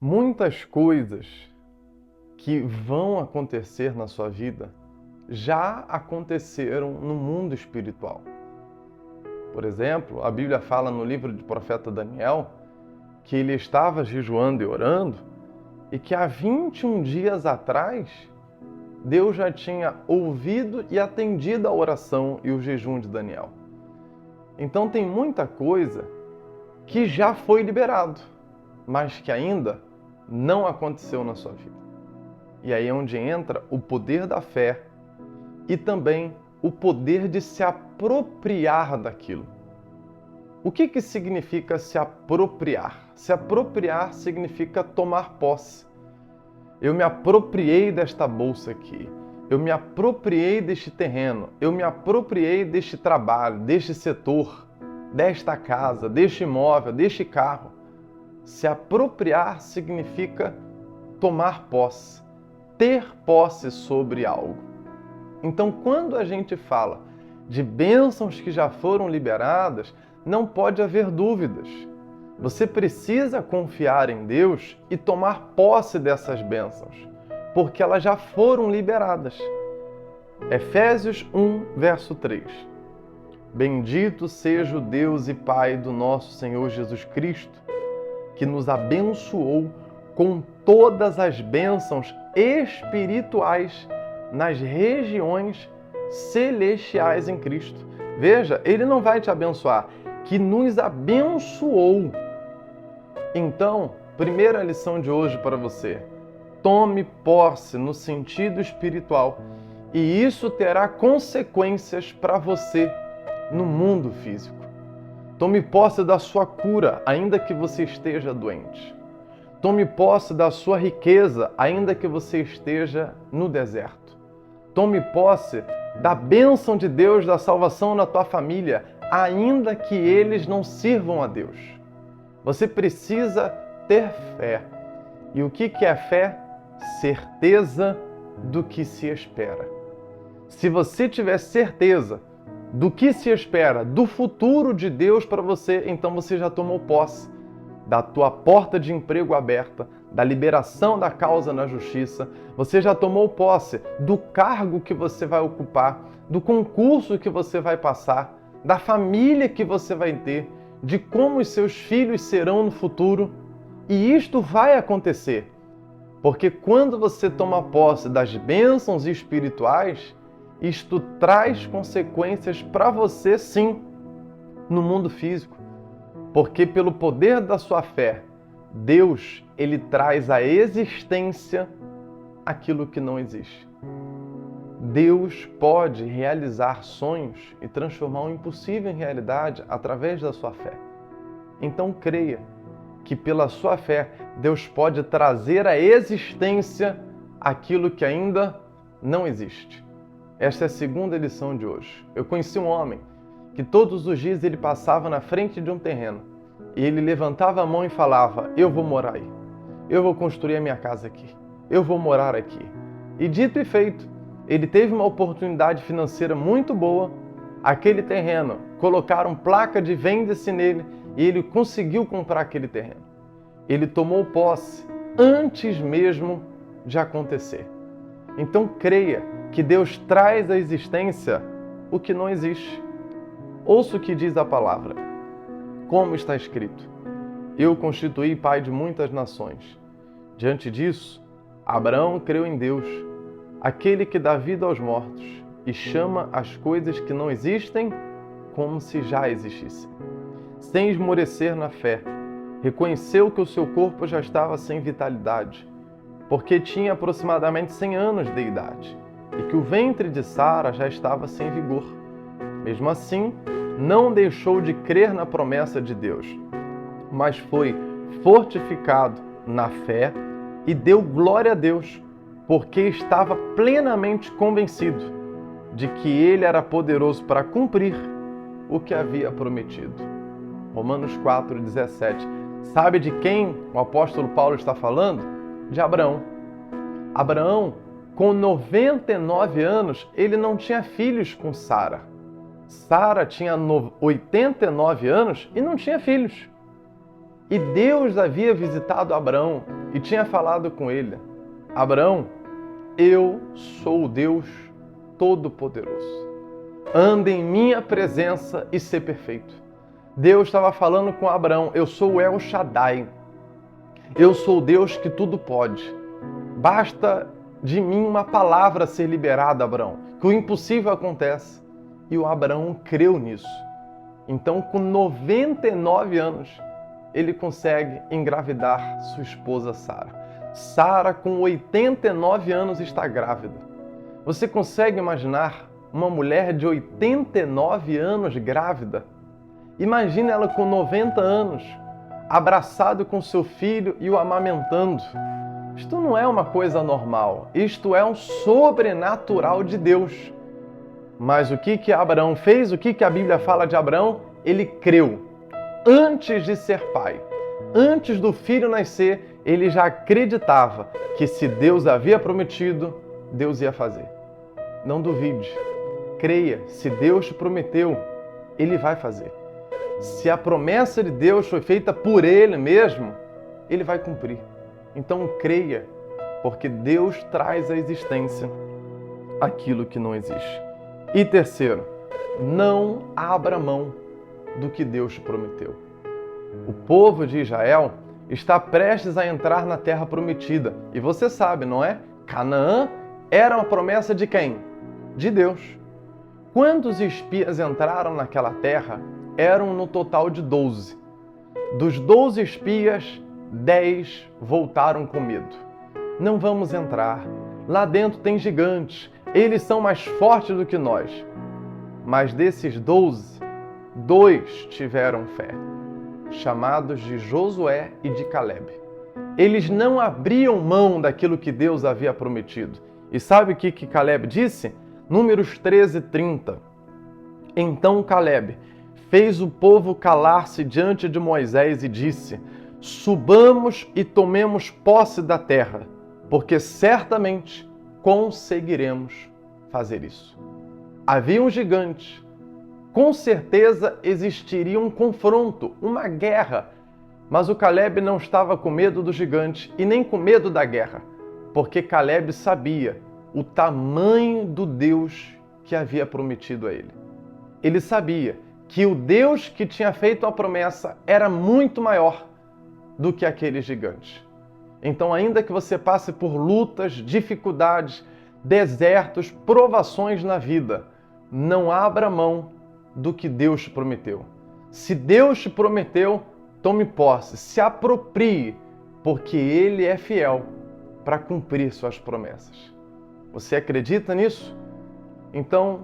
Muitas coisas que vão acontecer na sua vida já aconteceram no mundo espiritual. Por exemplo, a Bíblia fala no livro do profeta Daniel que ele estava jejuando e orando e que há 21 dias atrás Deus já tinha ouvido e atendido a oração e o jejum de Daniel. Então tem muita coisa que já foi liberado, mas que ainda não aconteceu na sua vida. E aí é onde entra o poder da fé e também o poder de se apropriar daquilo. O que significa se apropriar? Se apropriar significa tomar posse. Eu me apropriei desta bolsa aqui. Eu me apropriei deste terreno. Eu me apropriei deste trabalho, deste setor, desta casa, deste imóvel, deste carro. Se apropriar significa tomar posse, ter posse sobre algo. Então, quando a gente fala de bênçãos que já foram liberadas, não pode haver dúvidas. Você precisa confiar em Deus e tomar posse dessas bênçãos, porque elas já foram liberadas. Efésios 1, verso 3. Bendito seja o Deus e Pai do nosso Senhor Jesus Cristo, que nos abençoou com todas as bênçãos espirituais nas regiões celestiais em Cristo. Veja, Ele não vai te abençoar, que nos abençoou. Então, primeira lição de hoje para você: tome posse no sentido espiritual e isso terá consequências para você no mundo físico. Tome posse da sua cura, ainda que você esteja doente. Tome posse da sua riqueza, ainda que você esteja no deserto. Tome posse da bênção de Deus, da salvação na tua família, ainda que eles não sirvam a Deus. Você precisa ter fé. E o que é fé? Certeza do que se espera. Se você tiver certeza do que se espera, do futuro de Deus para você, então você já tomou posse da tua porta de emprego aberta, da liberação da causa na justiça, você já tomou posse do cargo que você vai ocupar, do concurso que você vai passar, da família que você vai ter, de como os seus filhos serão no futuro. E isto vai acontecer, porque quando você toma posse das bênçãos espirituais, isto traz consequências para você, sim, no mundo físico. Porque pelo poder da sua fé, Deus, Ele traz à existência aquilo que não existe. Deus pode realizar sonhos e transformar o impossível em realidade através da sua fé. Então creia que pela sua fé, Deus pode trazer à existência aquilo que ainda não existe. Esta é a segunda lição de hoje. Eu conheci um homem que todos os dias ele passava na frente de um terreno e ele levantava a mão e falava: eu vou morar aí, eu vou construir a minha casa aqui, eu vou morar aqui. E dito e feito, ele teve uma oportunidade financeira muito boa, aquele terreno, colocaram placa de venda-se nele e ele conseguiu comprar aquele terreno. Ele tomou posse antes mesmo de acontecer. Então creia que Deus traz à existência o que não existe. Ouça o que diz a palavra. Como está escrito: eu constituí pai de muitas nações. Diante disso, Abraão creu em Deus, aquele que dá vida aos mortos e chama as coisas que não existem como se já existissem. Sem esmorecer na fé, reconheceu que o seu corpo já estava sem vitalidade, porque tinha aproximadamente 100 anos de idade, e que o ventre de Sara já estava sem vigor. Mesmo assim, não deixou de crer na promessa de Deus, mas foi fortificado na fé e deu glória a Deus, porque estava plenamente convencido de que Ele era poderoso para cumprir o que havia prometido. Romanos 4,17. Sabe de quem o apóstolo Paulo está falando? De Abraão. Abraão, com 99 anos, ele não tinha filhos com Sara. Sara tinha 89 anos e não tinha filhos. E Deus havia visitado Abraão e tinha falado com ele: Abraão, eu sou o Deus Todo-Poderoso. Anda em minha presença e ser perfeito. Deus estava falando com Abraão: eu sou o El Shaddai. Eu sou o Deus que tudo pode. Basta de mim uma palavra ser liberada, Abraão, que o impossível acontece. E o Abraão creu nisso. Então, com 99 anos, ele consegue engravidar sua esposa Sara. Sara, com 89 anos, está grávida. Você consegue imaginar uma mulher de 89 anos grávida? Imagine ela com 90 anos, abraçado com seu filho e o amamentando. Isto não é uma coisa normal, isto é um sobrenatural de Deus. Mas o que Abraão fez? O que a Bíblia fala de Abraão? Ele creu. Antes de ser pai, antes do filho nascer, ele já acreditava que se Deus havia prometido, Deus ia fazer. Não duvide, creia, se Deus te prometeu, Ele vai fazer. Se a promessa de Deus foi feita por Ele mesmo, Ele vai cumprir. Então creia, porque Deus traz à existência aquilo que não existe. E terceiro, não abra mão do que Deus te prometeu. O povo de Israel está prestes a entrar na terra prometida. E você sabe, não é? Canaã era uma promessa de quem? De Deus. Quantos espias entraram naquela terra? Eram no total de 12. Dos 12 espias, 10 voltaram com medo. Não vamos entrar. Lá dentro tem gigantes. Eles são mais fortes do que nós. Mas desses 12, 2 tiveram fé, chamados de Josué e de Caleb. Eles não abriam mão daquilo que Deus havia prometido. E sabe o que Caleb disse? Números 13:30. Então Caleb fez o povo calar-se diante de Moisés e disse: subamos e tomemos posse da terra, porque certamente conseguiremos fazer isso. Havia um gigante. Com certeza existiria um confronto, uma guerra. Mas o Caleb não estava com medo do gigante e nem com medo da guerra, porque Caleb sabia o tamanho do Deus que havia prometido a ele. Ele sabia que o Deus que tinha feito a promessa era muito maior do que aquele gigante. Então, ainda que você passe por lutas, dificuldades, desertos, provações na vida, não abra mão do que Deus te prometeu. Se Deus te prometeu, tome posse, se aproprie, porque Ele é fiel para cumprir suas promessas. Você acredita nisso? Então,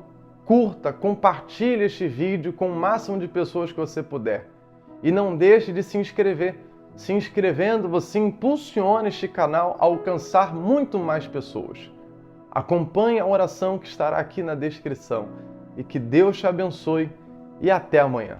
curta, compartilhe este vídeo com o máximo de pessoas que você puder. E não deixe de se inscrever. Se inscrevendo, você impulsiona este canal a alcançar muito mais pessoas. Acompanhe a oração que estará aqui na descrição. E que Deus te abençoe e até amanhã.